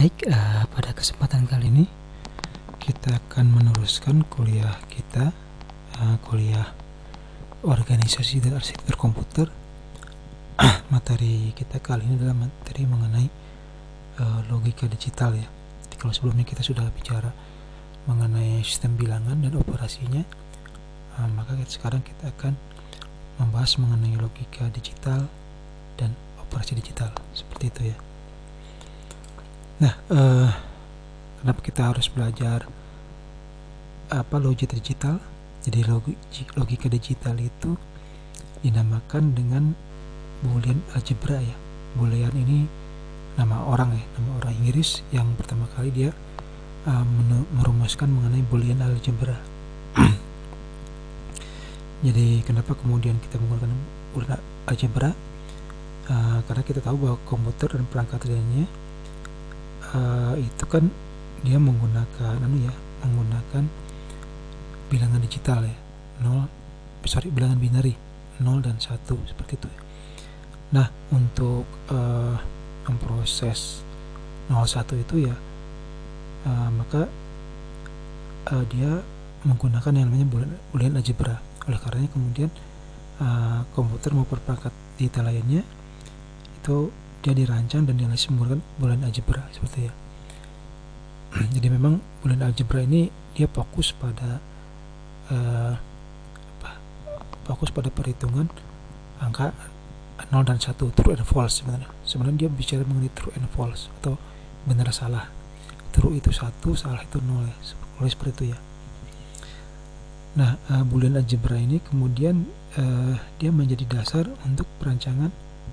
Baik, pada kesempatan kali ini kita akan meneruskan kuliah kita, kuliah organisasi dan arsitektur komputer. Materi kita kali ini adalah materi mengenai logika digital ya. Jadi kalau sebelumnya kita sudah bicara mengenai sistem bilangan dan operasinya, maka sekarang kita akan membahas mengenai logika digital dan operasi digital, seperti itu ya. Nah, kenapa kita harus belajar logika digital? Jadi logika digital itu dinamakan dengan Boolean algebra ya. Boolean ini nama orang Inggris yang pertama kali dia merumuskan mengenai Boolean algebra. Jadi kenapa kemudian kita menggunakan Boolean algebra? Karena kita tahu bahwa komputer dan perangkat lainnya itu kan dia menggunakan bilangan digital ya, bilangan binary 0 dan 1 seperti itu. Nah, untuk memproses 01 itu ya, maka dia menggunakan yang namanya Boolean algebra. Oleh karenanya kemudian komputer maupun perangkat digital lainnya itu dia dirancang dan dianalisis menggunakan Boolean algebra seperti ya. Jadi memang Boolean algebra ini dia fokus pada perhitungan angka 0 dan 1, true and false sebenarnya. Sebenarnya dia bicara mengenai true and false atau benar salah. True itu 1, salah itu 0 ya. Seperti itu ya. Nah, Boolean algebra ini kemudian dia menjadi dasar untuk perancangan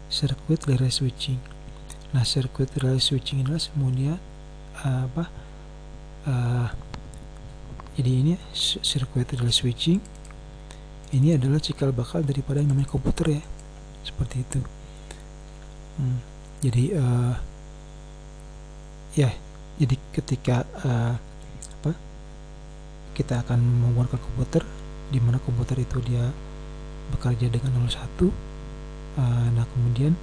circuit relay switching. Nah, circuit relay switching adalah kemudian jadi ini circuit relay switching ini adalah cikal bakal daripada yang namanya komputer ya, seperti itu. Jadi ketika kita akan menggunakan komputer, di mana komputer itu dia bekerja dengan 01. Nah, kemudian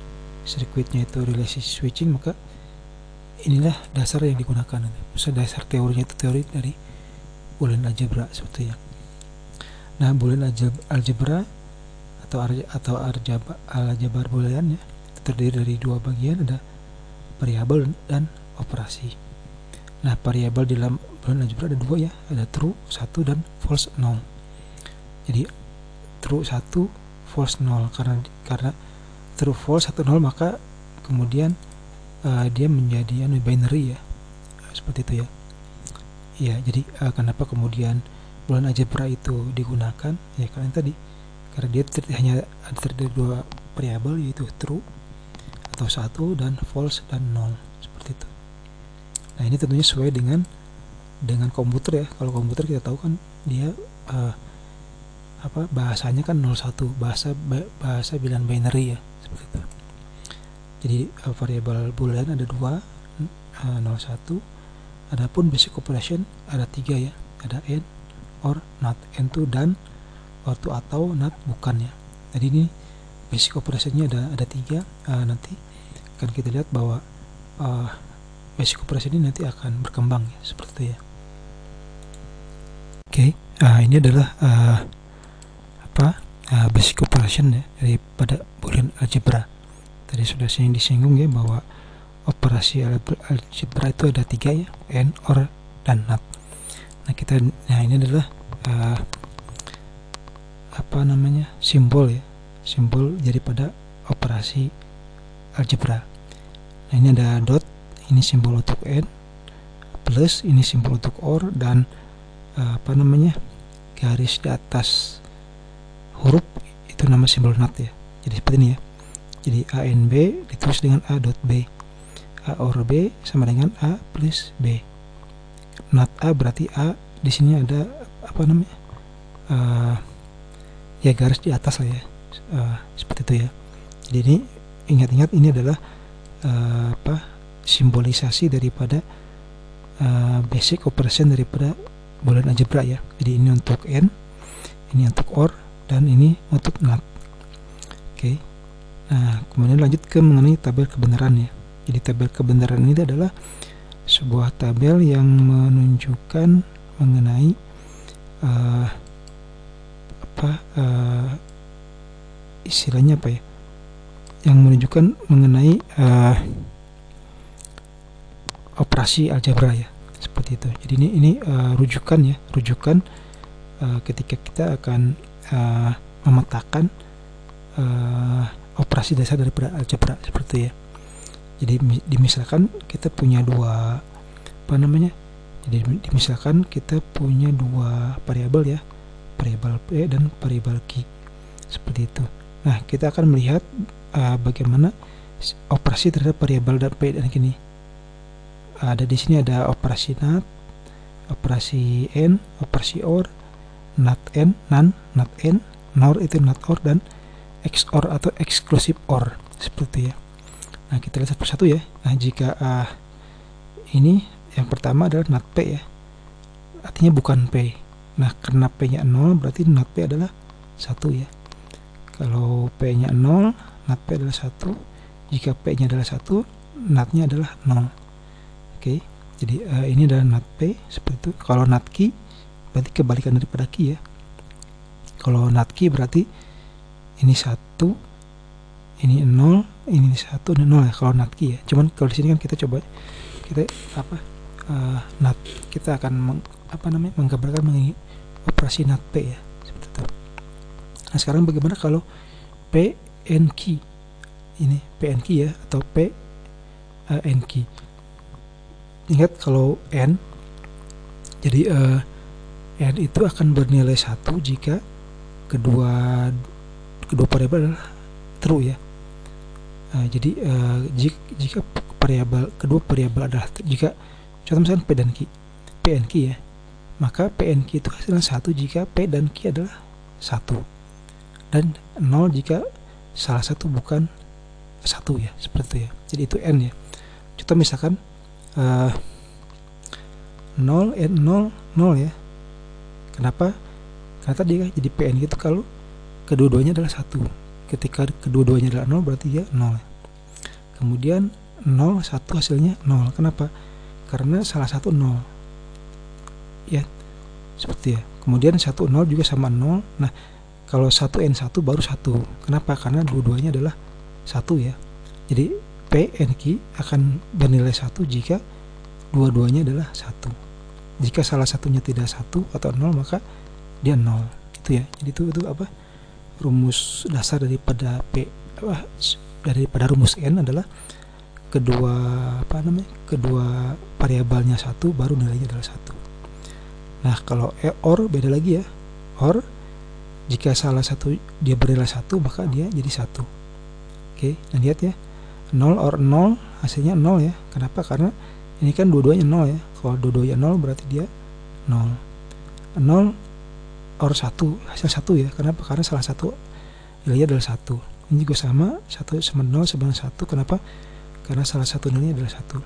sirkuitnya itu relay switching, maka inilah dasar yang digunakan. Maksudnya dasar teorinya itu teori dari Boolean algebra seperti ya. Nah, Boolean algebra atau aljabar Boolean ya, terdiri dari dua bagian, ada variabel dan operasi. Nah, variabel di dalam Boolean algebra ada dua ya, ada true 1 dan false 0. Jadi true 1, false 0. Karena true false 1 0, maka kemudian dia menjadi binary ya, seperti itu ya. Ya, jadi kenapa kemudian Boolean algebra itu digunakan ya, karena dia hanya terdiri dari dua variabel, yaitu true atau 1 dan false dan 0 seperti itu. Nah, ini tentunya sesuai dengan komputer ya. Kalau komputer kita tahu kan dia bahasanya kan 01, bahasa bilangan binary ya, seperti itu. Jadi variabel Boolean ada dua, 01. Adapun basic operation ada 3 ya, ada and, or, not. And to, dan, or to, atau, not, bukan ya. Jadi ini basic operationnya ada 3. Nanti akan kita lihat bahwa basic operation ini nanti akan berkembang ya, seperti itu ya. Oke, ini adalah basic operation ya daripada Boolean algebra. Tadi sudah disinggung ya bahwa operasi algebra itu ada 3 ya, and, or, dan, not. Nah, ini adalah simbol ya, simbol daripada operasi algebra. Nah, ini ada dot, ini simbol untuk and, plus ini simbol untuk or, dan garis di atas huruf itu nama simbol not ya. Jadi seperti ini ya. Jadi A and B ditulis dengan A dot B. A or B sama dengan A plus B. Not A berarti A di sini ada ya garis di atas lah ya. Seperti itu ya. Jadi ini ingat-ingat ini adalah simbolisasi daripada basic operation daripada Boolean algebra ya. Jadi ini untuk and, ini untuk or, dan ini untuk not. Oke. Nah, kemudian lanjut ke mengenai tabel kebenaran ya. Jadi tabel kebenaran ini adalah sebuah tabel yang menunjukkan mengenai istilahnya apa ya, yang menunjukkan mengenai operasi algebra ya, seperti itu. Jadi ini rujukan ya, rujukan ketika kita akan memetakan operasi dasar daripada algebra, seperti ya. Jadi misalkan kita punya dua jadi misalkan kita punya dua variabel ya, variabel P dan variabel Q, seperti itu. Nah, kita akan melihat bagaimana operasi terhadap variabel dan P dan Q ini. Ada di sini ada operasi NAT, operasi AND, operasi OR, NAT AND, NaN, NAT AND, NOR itu NAT OR, dan XOR atau exclusive OR, seperti ya. Nah, kita lihat satu persatu ya. Nah, jika ini yang pertama adalah NAT P ya, artinya bukan P. Nah, karena P nya 0 berarti NAT P adalah 1 ya. Kalau P nya 0, NAT P adalah 1. Jika P nya adalah 1, NAT nya adalah 0. Oke, jadi ini adalah NAT P, seperti itu. Kalau NAT Q berarti kebalikan daripada Q ya. Kalau NAT Q berarti ini 1, ini 0, ini 1 dan 0 ya kalau NAT Q ya. Cuman kalau di sini kan kita coba NAT, kita akan menggambarkan mengenai operasi NAT P ya, seperti itu. Nah, sekarang bagaimana kalau P and Q? Ini P and Q ya, atau P and Q. Ingat kalau N, jadi N itu akan bernilai 1 jika kedua variabel adalah true ya. Jadi jika kedua variabel adalah, jika contoh misalkan P dan Q ya, maka P and Q itu hasilnya 1 jika P dan Q adalah 1, dan 0 jika salah satu bukan 1 ya, seperti itu ya. Jadi itu N ya. Contoh misalkan 0 and 0 0 ya. Kenapa? Karena tadi kan jadi P and Q itu kalau kedua-duanya adalah 1. Ketika kedua-duanya adalah 0 berarti dia 0 ya. Kemudian 0 1 hasilnya 0. Kenapa? Karena salah satu 0 ya, seperti ya. Kemudian 1 0 juga sama 0. Nah, kalau 1 and 1 baru 1. Kenapa? Karena dua-duanya adalah 1 ya. Jadi P and Q akan bernilai 1 jika dua-duanya adalah 1. Jika salah satunya tidak 1 atau 0 maka dia 0. Itu ya. Jadi itu apa? Rumus dasar daripada daripada rumus N adalah kedua variabelnya 1 baru nilainya adalah 1. Nah, kalau OR beda lagi ya. OR jika salah satu dia bernilai 1 maka dia jadi 1. Oke, nah lihat ya. 0 OR 0 hasilnya 0 ya. Kenapa? Karena ini kan dua-duanya 0 ya. Kalau dua-duanya 0 berarti dia 0. 0 OR 1 hasil 1 ya. Kenapa? Karena salah satu nilainya adalah 1. Ini juga sama, 1 sama 0 sama 1. Kenapa? Karena salah satu nilainya adalah 1.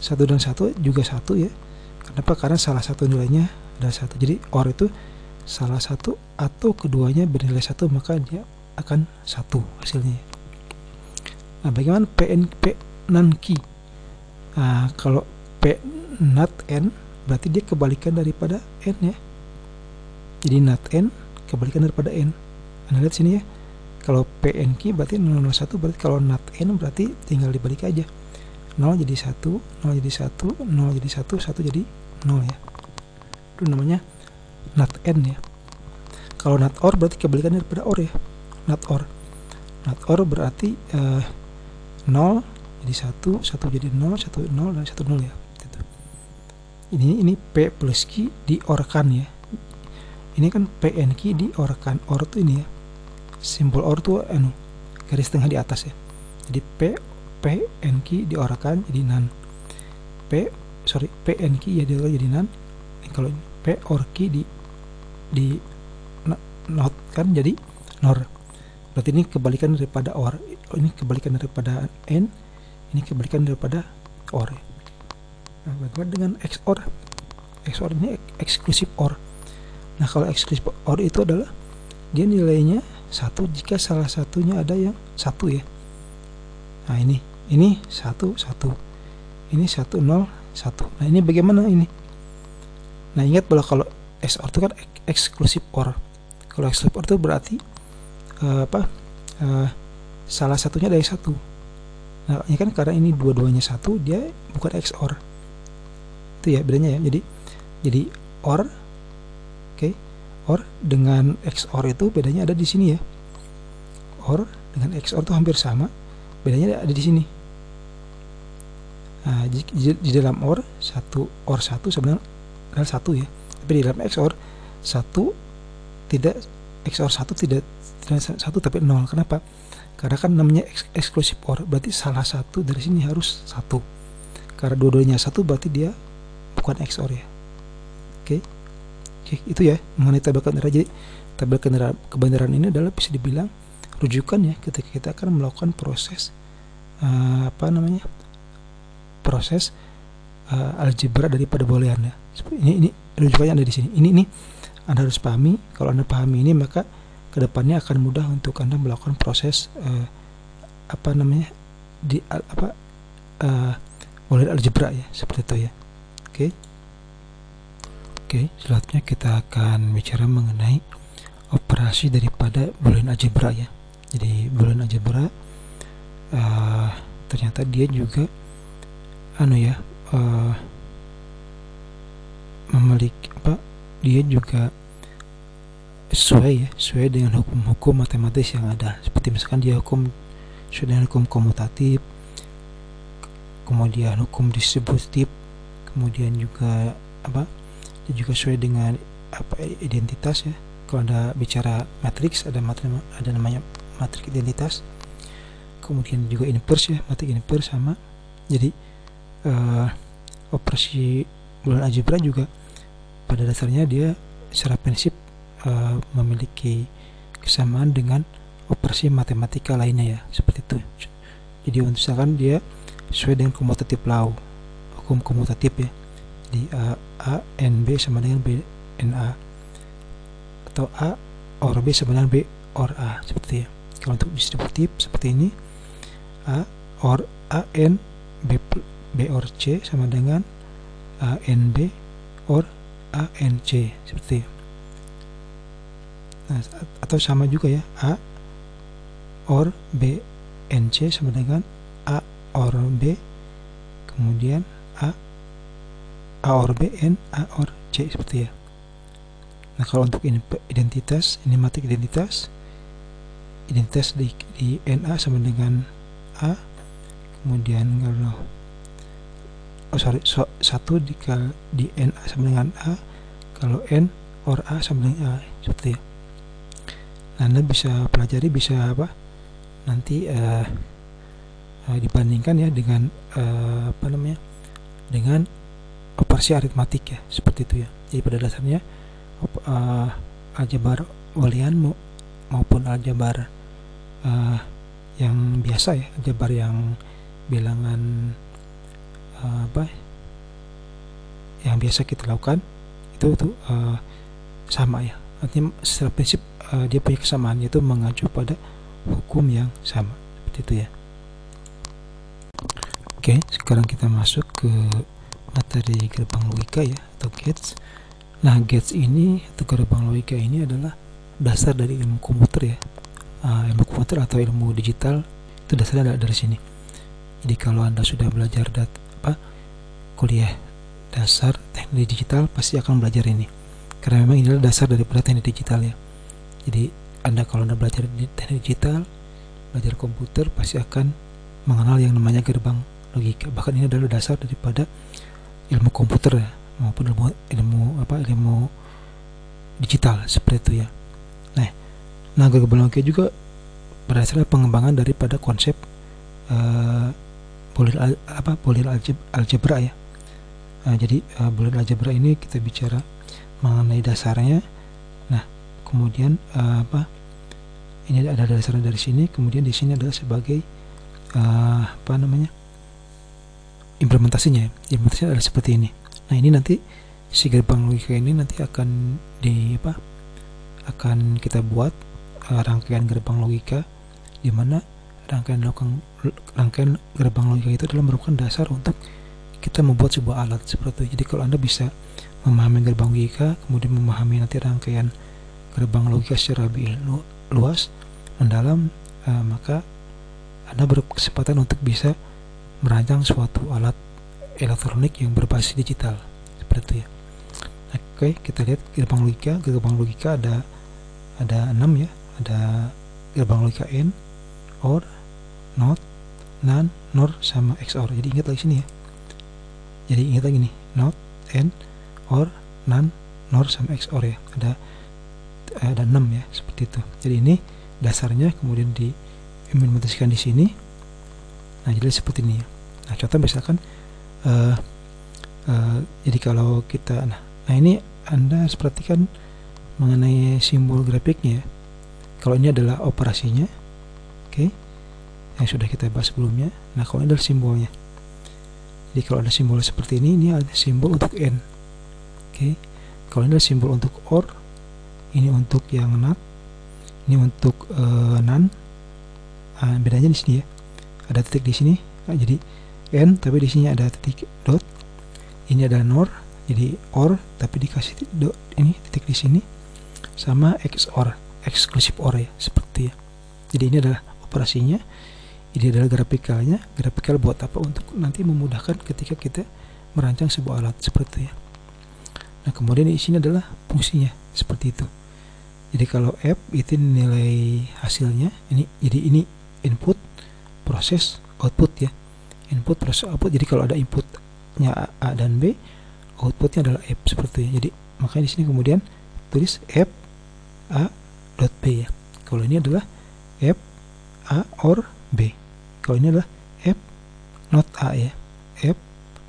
1 dan 1 juga 1 ya. Kenapa? Karena salah satu nilainya adalah 1. Jadi OR itu salah satu atau keduanya bernilai 1 maka dia akan 1 hasilnya. Nah, bagaimana P NaN Q? Nah, kalau P NaT N berarti dia kebalikan daripada N ya. Jadi NaT N kebalikan daripada N. Anda lihat sini ya. Kalau P and Q berarti 001, berarti kalau NaT N berarti tinggal dibalik aja. 0 jadi 1, 0 jadi 1, 0 jadi 1, 1 jadi 0 ya. Itu namanya NaT N ya. Kalau NaT OR berarti kebalikan daripada OR ya. NaT OR. NaT OR berarti 0 jadi 1, 1 jadi 0, 1 0 dan 1 0 ya. Gitu. Ini P plus Q diorkan ya. Ini kan P and Q diorkan. OR tuh ini ya. Simbol OR tuh garis tengah di atas ya. Jadi P and Q diorkan jadi NaN. P and Q ya diorkan jadi NaN. Kalau P OR Q di not kan jadi NOR. Berarti ini kebalikan daripada OR. Ini kebalikan daripada N. Ini kebalikan daripada OR. Nah, bagaimana dengan XOR? XOR ini eksklusif OR. Nah, kalau eksklusif OR itu adalah dia nilainya 1 jika salah satunya ada yang 1 ya. Nah, ini 1 1. Ini 1 0 1. Nah ini bagaimana ini? Nah ingat bahwa kalau XOR itu kan exclusive OR. Kalau exclusive OR itu berarti salah satunya dari 1. Nah ini kan karena ini dua-duanya 1, dia bukan XOR. Itu ya bedanya ya. Jadi OR, oke, OR dengan XOR itu bedanya ada di sini ya. OR dengan XOR itu hampir sama, bedanya ada di sini. Nah, di dalam OR 1 sebenarnya adalah 1 ya. Tapi di dalam XOR 1 tidak, XOR 1 tidak 1 tapi 0. Kenapa? Karena kan namanya eksklusif OR, berarti salah satu dari sini harus 1. Karena dua-duanya 1 berarti dia bukan XOR ya. Oke, itu ya mengenai tabel kebenaran. Jadi tabel kebenaran ini adalah bisa dibilang rujukan ya ketika kita akan melakukan proses proses algebra daripada boolean ya. Ini rujukannya ada di sini. Ini Anda harus pahami. Kalau Anda pahami ini, maka kedepannya akan mudah untuk Anda melakukan proses boolean algebra ya, seperti itu ya. Oke, selanjutnya kita akan bicara mengenai operasi daripada boolean algebra ya. Jadi boolean algebra ternyata dia juga memiliki dia juga sesuai dengan hukum-hukum matematis yang ada. Seperti misalkan dia sesuai dengan hukum komutatif, kemudian hukum distributif, kemudian juga dia juga sesuai dengan identitas ya. Kalau Anda bicara matriks, ada namanya matriks identitas. Kemudian juga inverse ya, matriks inverse sama. Jadi operasi boolean algebra juga pada dasarnya dia secara prinsip memiliki kesamaan dengan operasi matematika lainnya ya, seperti itu. Jadi misalkan dia sesuai dengan commutative law, hukum komutatif ya. Di A N B sama dengan B N A, atau A OR B sama dengan B OR A, seperti ya. Kalau untuk distributif seperti ini, A OR A N B OR C sama dengan A N B OR A N C, seperti ya. Nah, atau sama juga ya, A OR B N C sama dengan A OR B, kemudian A OR B N A OR C, seperti ya. Nah kalau untuk identitas, ini matriks identitas di NA sama dengan A, kemudian kalau satu di NA sama dengan A, kalau N OR A sama dengan A, seperti ya. Nah, Anda bisa pelajari, bisa nanti dibandingkan ya dengan dengan operasi aritmatik ya, seperti itu ya. Jadi pada dasarnya aljabar boolean maupun aljabar yang biasa ya, aljabar yang bilangan yang biasa kita lakukan itu sama ya. Artinya secara prinsip dia punya kesamaan, yaitu mengacu pada hukum yang sama, seperti itu ya. Oke, sekarang kita masuk ke materi gerbang logika ya, atau gates. Nah, gates ini atau gerbang logika ini adalah dasar dari ilmu komputer ya. Ilmu komputer atau ilmu digital itu dasarnya dari sini. Jadi kalau Anda sudah belajar kuliah dasar teknik digital, pasti akan belajar ini, karena memang ini adalah dasar daripada teknik digital ya. Jadi Anda kalau Anda belajar di teknik digital, belajar komputer, pasti akan mengenal yang namanya gerbang logika. Bahkan ini adalah dasar daripada ilmu komputer ya, maupun ilmu digital, seperti itu ya. Nah gerbang logika juga berdasarkan pengembangan daripada konsep boolean algebra ya. Jadi boolean algebra ini kita bicara mengenai dasarnya. Nah kemudian ini ada dasarnya dari sini, kemudian di sini adalah sebagai implementasinya. Implementasinya adalah seperti ini. Nah ini nanti si gerbang logika ini nanti akan akan kita buat rangkaian gerbang logika, di mana rangkaian gerbang logika itu adalah merupakan dasar untuk kita membuat sebuah alat seperti itu. Jadi kalau Anda bisa memahami gerbang logika, kemudian memahami nanti rangkaian gerbang logika secara lebih luas, mendalam, maka Anda berkesempatan untuk bisa merancang suatu alat elektronik yang berbasis digital seperti itu ya. Oke, kita lihat gerbang logika. Gerbang logika ada 6 ya. Ada gerbang logika AND, OR, NOT, NAND, NOR, sama XOR. Jadi ingat lagi sini ya. Jadi ingat lagi nih, NOT, AND, OR, NAND, NOR, sama XOR ya. Ada 6 ya, seperti itu. Jadi ini dasarnya kemudian diimplementasikan di sini. Nah, jadi seperti ini ya. Nah, contoh misalkan jadi kalau kita nah ini Anda harus perhatikan mengenai simbol grafiknya ya. Kalau ini adalah operasinya, oke, yang sudah kita bahas sebelumnya. Nah, kalau ini adalah simbolnya. Jadi kalau ada simbol seperti ini ada simbol untuk AND. Oke. Kalau ini adalah simbol untuk OR, ini untuk yang NOT, ini untuk NAND. Bedanya di sini ya. Ada titik di sini. Nah, jadi AND tapi di sini ada titik dot. Ini adalah NOR, jadi OR tapi dikasih dot, ini titik di sini. Sama XOR, eksklusif OR ya, seperti ya. Jadi ini adalah operasinya. Ini adalah grafikalnya. Grafikal buat apa? Untuk nanti memudahkan ketika kita merancang sebuah alat seperti ya. Nah, kemudian di sini adalah fungsinya seperti itu. Jadi kalau F itu nilai hasilnya. Jadi ini input, proses, output ya. Input, proses, output. Jadi kalau ada inputnya A dan B, outputnya adalah F seperti itu. Jadi makanya di sini kemudian tulis F A dot B ya. Kalau ini adalah F A or B. Kalau ini adalah F not A ya. F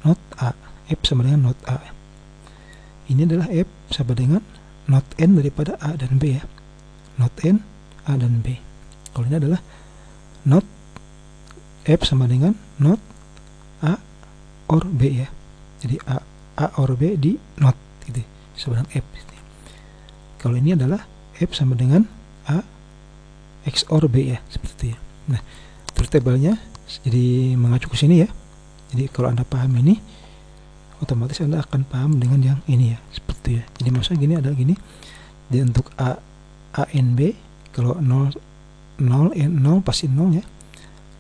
not A. F sama dengan not A. Ini adalah F sama dengan not N daripada A dan B ya. Not N, A dan B. Kalau ini adalah not F sama dengan not A or B ya. Jadi A or B di not gitu. Sama dengan F. Kalau ini adalah F sama dengan A XOR B ya, seperti ya. Nah, truth table-nya jadi mengacu ke sini ya. Jadi kalau Anda paham ini, otomatis Anda akan paham dengan yang ini ya, seperti ya. Jadi maksudnya gini adalah gini. Jadi untuk A N B, kalau 0 N 0 pasti 0 ya.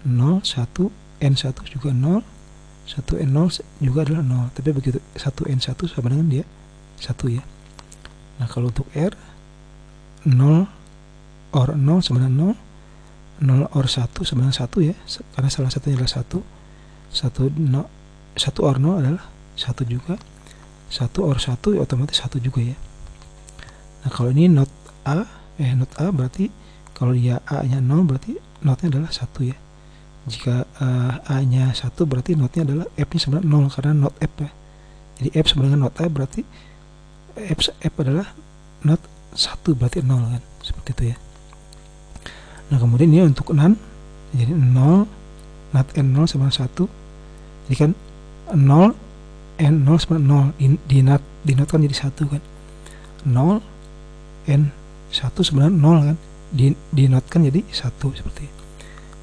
0 1 N 1 juga 0. 1 N 0 juga adalah 0. Tapi begitu 1 N 1 sama dengan dia 1 ya. Nah, kalau untuk R 0 or 0 sama dengan 0, 0 or 1 sama dengan 1 ya, karena salah satunya adalah 1. 1 or 0 adalah 1 juga. 1 or 1 ya, otomatis 1 juga ya. Nah, kalau ini not A berarti kalau dia A nya 0 berarti notnya adalah 1 ya. Jika A nya 1 berarti notnya adalah F nya sama dengan 0 karena not F ya. Jadi F sama dengan not A berarti F adalah not 1 berarti 0 kan, seperti itu ya. Nah, kemudian ini untuk NAND, jadi 0 not N 0 sama 1. Jadi kan 0 N 0 sama 0 dinotkan jadi 1 kan. 0 N 1 sama 0 kan, dinotkan jadi 1 seperti itu.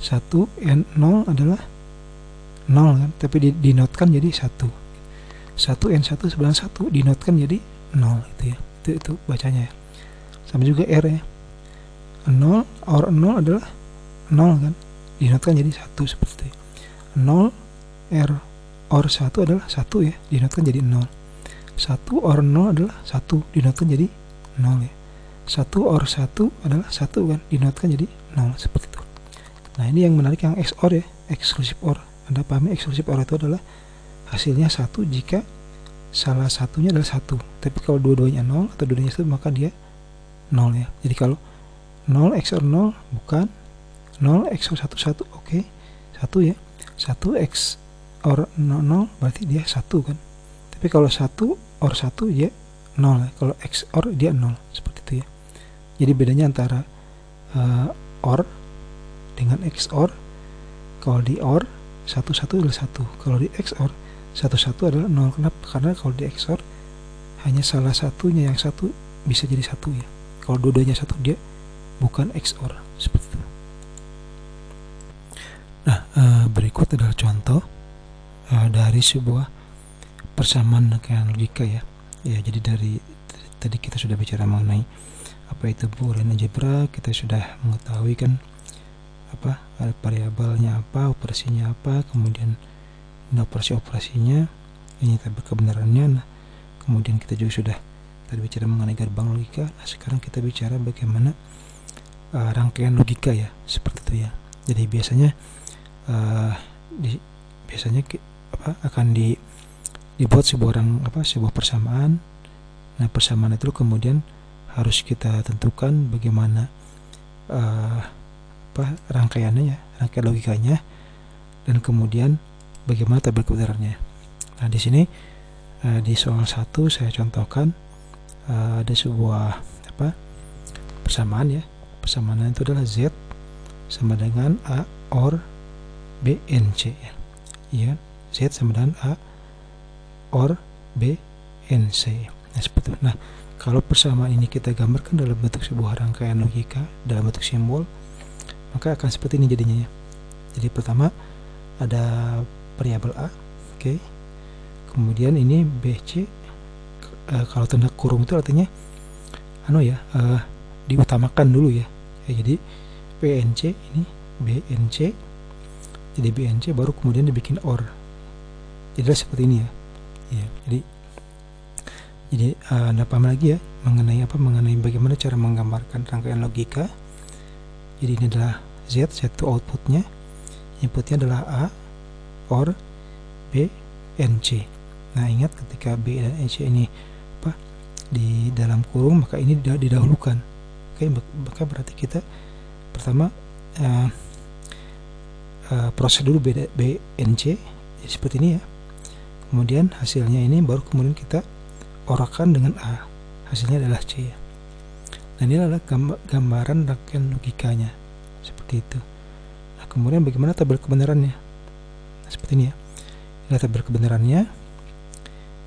1 N 0 adalah 0 kan, tapi dinotkan jadi 1. 1 N 1 sama 1 dinotkan jadi 0 itu ya. Itu bacanya ya. Sama juga R ya. 0 or 0 adalah 0 kan, dinotkan jadi 1 seperti itu. 0 R or 1 adalah 1 ya, dinotkan jadi 0. 1 or 0 adalah 1, dinotkan jadi 0 ya. 1 or 1 adalah 1 kan, dinotkan jadi 0 seperti itu. Nah, ini yang menarik yang XOR ya, exclusive OR. Anda pahami exclusive OR itu adalah hasilnya 1 jika salah satunya adalah 1. Tapi kalau dua-duanya 0 atau dua-duanya 1 maka dia 0 ya. Jadi kalau 0 XOR 0 bukan, 0 XOR 1 1 oke, 1 ya. 1 XOR 0 berarti dia 1 kan. Tapi kalau 1 OR 1 dia 0 ya. Kalau XOR dia 0 seperti itu ya. Jadi bedanya antara OR dengan XOR, kalau di OR 1 1 adalah 1, kalau di XOR 1 1 adalah 0. Kenapa? Karena kalau di XOR hanya salah satunya yang 1 bisa jadi 1 ya. Kalau dua-duanya 1 dia bukan XOR seperti itu. Nah, berikut adalah contoh dari sebuah persamaan rangkaian logika ya. Jadi dari tadi kita sudah bicara mengenai apa itu Boolean algebra, kita sudah mengetahui kan apa ada variabelnya apa, operasinya apa, kemudian ini operasinya, ini tabel kebenarannya. Nah, kemudian kita juga sudah tadi bicara mengenai gerbang logika. Nah, sekarang kita bicara bagaimana rangkaian logika ya, seperti itu ya. Jadi biasanya akan dibuat sebuah persamaan. Nah, persamaan itu kemudian harus kita tentukan bagaimana rangkaiannya ya, rangkaian logikanya, dan kemudian bagaimana tabel kebenarannya. Nah, di sini di soal 1 saya contohkan ada sebuah persamaan ya. Persamaan itu adalah Z sama dengan A or B N C ya. Iya, Z sama dengan A or B N C. Nah, seperti itu. Nah, kalau persamaan ini kita gambarkan dalam bentuk sebuah rangkaian logika dalam bentuk simbol, maka akan seperti ini jadinya ya. Jadi pertama ada variabel A, oke. Kemudian ini BC, kalau tanda kurung itu artinya diutamakan dulu ya. Jadi BNC ini BNC, jadi BNC baru kemudian dibikin OR. Jadi seperti ini ya. Jadi Anda paham lagi ya mengenai bagaimana cara menggambarkan rangkaian logika. Jadi ini adalah Z itu outputnya, inputnya adalah A or B N C. Nah, ingat ketika B dan N C ini di dalam kurung, maka ini didahulukan. Oke, maka berarti kita pertama proses dulu B N C seperti ini ya. Kemudian hasilnya ini baru kemudian kita orakan dengan A, hasilnya adalah C ya. Nah, ini adalah gambaran rangkaian logikanya seperti itu. Nah, kemudian bagaimana tabel kebenarannya? Nah, seperti ini ya. Ini tabel kebenarannya.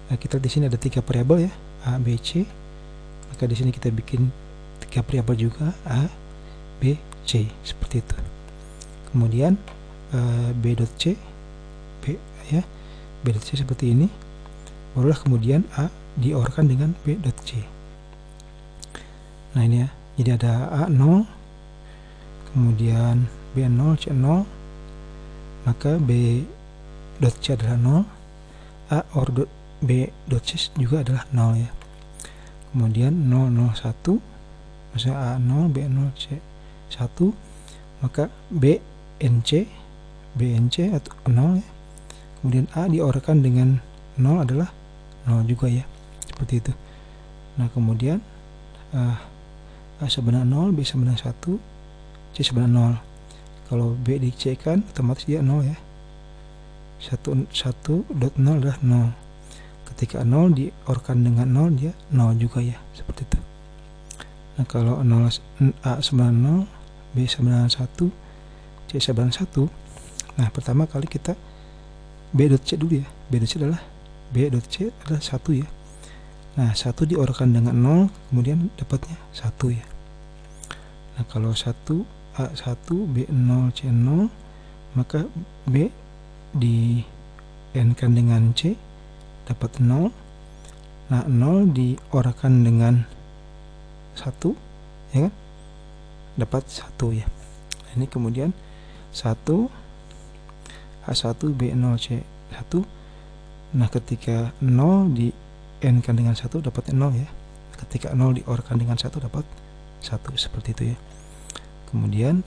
Nah, kita di sini ada 3 variabel ya, A, B, C. Maka di sini kita bikin 3 variabel juga, A, B, C seperti itu. Kemudian B.C, B.C seperti ini. Barulah kemudian A diorkan dengan B.C. Nah, ini ya. Jadi ada A 0, kemudian B 0, C 0, maka B.C adalah 0, A or B.C juga adalah 0 ya. Kemudian 0, 0, 1, maksudnya A 0, B 0, C 1, maka BNC atau 0 ya. Kemudian A diorkan dengan 0 adalah 0 juga ya, seperti itu. Nah, kemudian A sama dengan 0, B sama dengan 1, C sama dengan 0. Kalau B di C kan otomatis dia 0 ya. 1.0 adalah 0. Ketika 0 diorkan dengan 0, dia 0 juga ya, seperti itu. Nah, kalau 0 A sama dengan 0, B sama dengan 1, C sama dengan 1. Nah, pertama kali kita B.C dulu ya. B.C adalah 1 ya. Nah, 1 diorkan dengan 0, kemudian dapatnya 1 ya. Nah, kalau 1 A 1, B 0, C 0, maka B di n-kan dengan C dapat 0. Nah, 0 diorkan dengan 1 ya kan, dapat 1 ya. Nah, ini kemudian 1 A1, B0, C 1. Nah, ketika 0 di n-kan dengan 1 dapat 0 ya. Ketika 0 diorkan dengan 1 dapat 1, seperti itu ya. Kemudian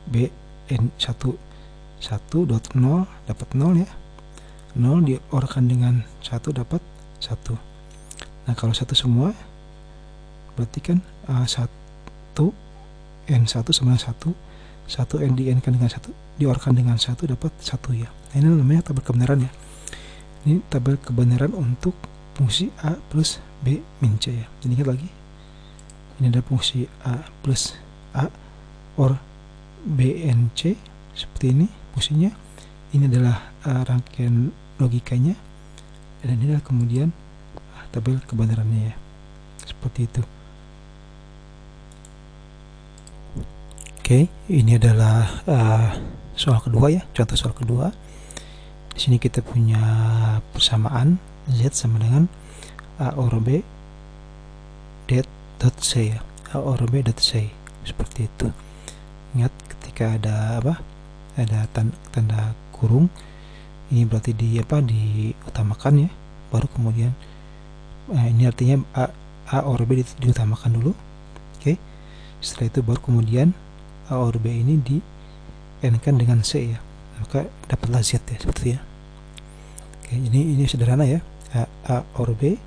BN 1 dot 0 dapat 0 ya. 0 diorkan dengan 1 dapat 1. Nah, kalau 1 semua berarti kan 1 N1 sama 1 N di N kan dengan 1 diorkan dengan 1 dapat 1 ya. Nah, ini namanya tabel kebenaran ya. Ini tabel kebenaran untuk fungsi A plus B min C ya. Jadi ingat lagi, ini ada fungsi A plus A or BNC seperti ini fungsinya. Ini adalah rangkaian logikanya, dan ini adalah kemudian tabel kebenarannya ya, seperti itu. Oke, ini adalah soal kedua ya, contoh soal kedua. Di sini kita punya persamaan Z sama dengan A or B dot C ya, A or B dot C, seperti itu. Ingat ketika ada ada tanda kurung, ini berarti diutamakan ya, baru kemudian ini artinya A or B diutamakan dulu. Oke. Setelah itu baru kemudian A or B ini di n-kan dengan C ya, maka dapatlah Z ya, seperti ya. Oke, ini sederhana ya. A or B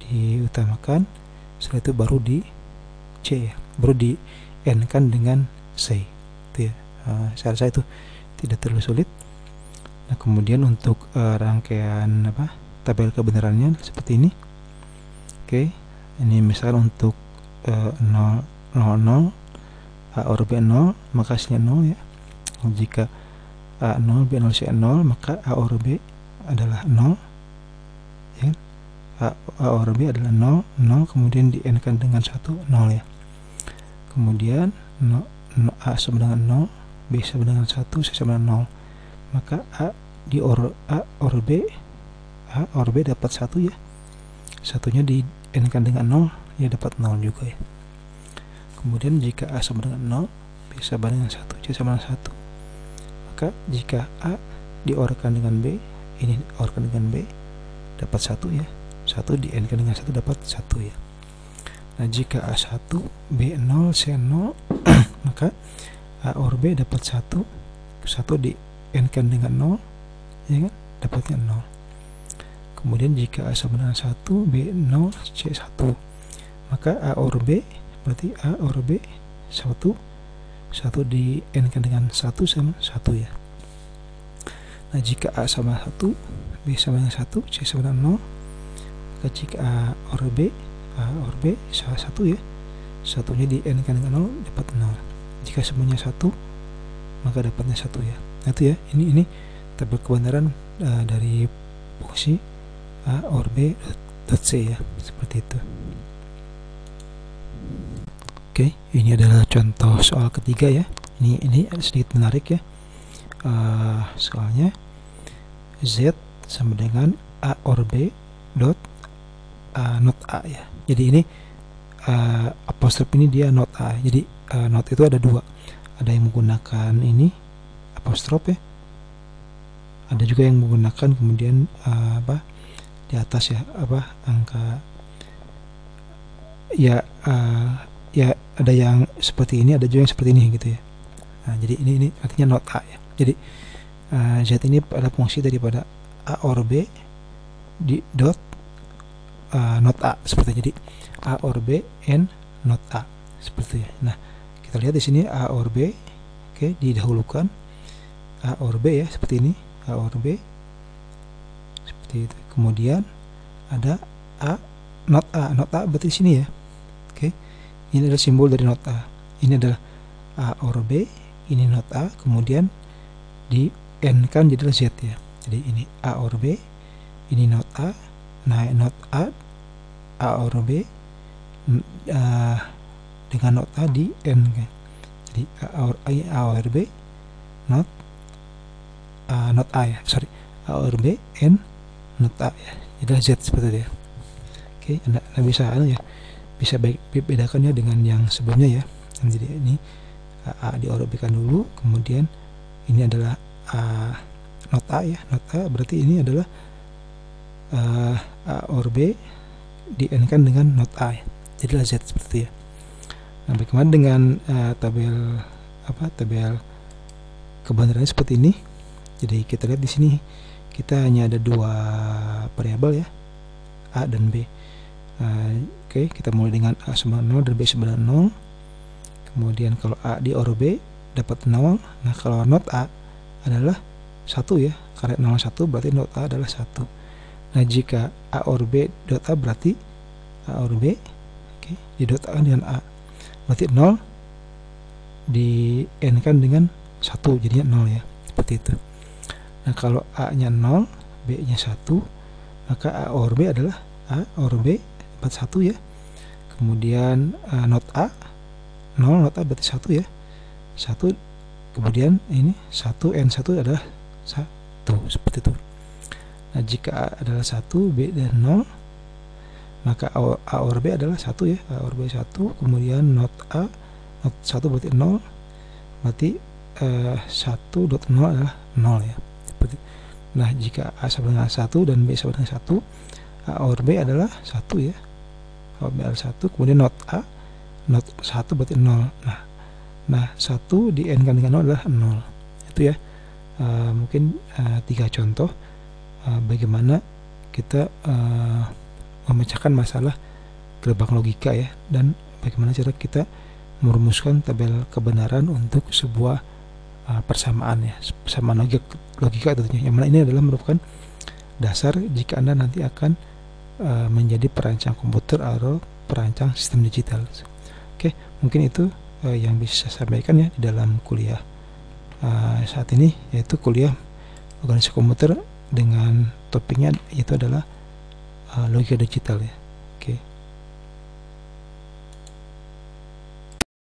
diutamakan, setelah itu baru di C ya, baru di n-kan dengan C itu ya. Saya rasa itu tidak terlalu sulit. Nah, kemudian untuk rangkaian tabel kebenarannya seperti ini. Oke, ini misalkan untuk 0 0 A or B 0, maka hasilnya 0 ya. Jika A 0 B 0 C 0, maka A or B adalah 0 ya. A or B adalah 0 0, kemudian di n-kan dengan 1 0 ya. Kemudian A sama dengan 0, B sama dengan 1, C sama dengan 0, maka A or B dapat 1 ya. Satunya di n-kan dengan 0 ya, dapat 0 juga ya. Kemudian jika A sama dengan 0, B sama dengan 1, C sama dengan 1, maka jika A diorkan dengan B, ini diorkan dengan B, dapat 1 ya. 1 di n-kan dengan 1 dapat 1 ya. Nah, jika A1 B 0 C 0 maka A or B dapat 1 di n-kan dengan 0 ya kan, dapatnya 0. Kemudian jika A sama dengan 1 B 0 C 1, maka A or B berarti A or B 1 di n-kan dengan 1 sama 1 ya. Nah, jika A sama 1 B sama dengan 1 C sama dengan 0, maka jika A or B salah 1 ya, satunya di n-kan dengan 0 dapat 0. Jika semuanya 1, maka dapatnya 1 ya. Nah, itu ya, ini tabel kebenaran dari fungsi A or B dot C ya, seperti itu. Oke, ini adalah contoh soal ketiga ya. Ini sedikit menarik ya. Soalnya Z sama dengan A or B dot not A ya. Jadi ini apostrof ini dia not A. Jadi not itu ada dua. Ada yang menggunakan ini apostrof ya. Ada juga yang menggunakan kemudian di atas ya, angka ya, ya ada yang seperti ini, ada juga yang seperti ini gitu ya. Nah, jadi ini artinya not A ya. Jadi Z ini adalah fungsi daripada A or B di dot not A, seperti jadi A or B and not A, seperti ya. Nah, kita lihat di sini A or B, oke, didahulukan A or B ya, seperti ini A or B, seperti itu. Kemudian ada A not A berarti di sini ya. Oke, ini adalah simbol dari not A. Ini adalah A or B, ini not A, kemudian di n kan jadi Z ya. Jadi ini A or B, ini not A. Nah, not A or B dengan not A di n kan. Jadi A or B not A ya, sorry, A or B n not A ya. Jadi Z seperti itu ya. Oke, Anda bisa ya, bisa bedakannya dengan yang sebelumnya ya. Jadi ini A di or B kan dulu, kemudian ini adalah not A ya, not A berarti ini adalah A or B di n kan dengan not A ya. Jadilah Z seperti ya. Nah, bagaimana dengan tabel kebenarannya seperti ini? Jadi kita lihat di sini kita hanya ada dua variabel ya, A dan B. Oke, kita mulai dengan A sama 0 dan B sama 0. Kemudian kalau A di or B dapat 0. Nah, kalau not A adalah 1 ya, karena 0 1 berarti not A adalah 1. Nah, jika A or B dot A berarti A or B, oke, di dot A dengan A berarti 0 di n kan dengan 1, jadinya 0 ya, seperti itu. Nah, kalau A nya 0 B nya 1, maka A or B adalah A or B dapat 1 ya. Kemudian not A 0, not A berarti 1 ya, 1, kemudian ini 1 n 1 adalah 1 seperti itu. Nah, jika A adalah 1, B dan 0, maka A or B adalah 1 ya. A or B 1, kemudian not A, not 1 berarti 0, berarti 1.0 adalah 0 ya. Seperti. Nah, jika A sama dengan 1 dan B sama dengan 1, A or B adalah 1 ya. A or B adalah 1, kemudian not A, not 1 berarti 0. Nah 1 di N kan dengan 0 adalah 0. Itu ya. Mungkin 3 contoh bagaimana kita memecahkan masalah gerbang logika ya, dan bagaimana cara kita merumuskan tabel kebenaran untuk sebuah persamaan ya, persamaan logika tentunya, yang mana ini adalah merupakan dasar jika Anda nanti akan menjadi perancang komputer atau perancang sistem digital. Oke, mungkin itu yang bisa saya sampaikan ya di dalam kuliah saat ini, yaitu kuliah organisasi komputer dengan topiknya yaitu adalah logika digital ya.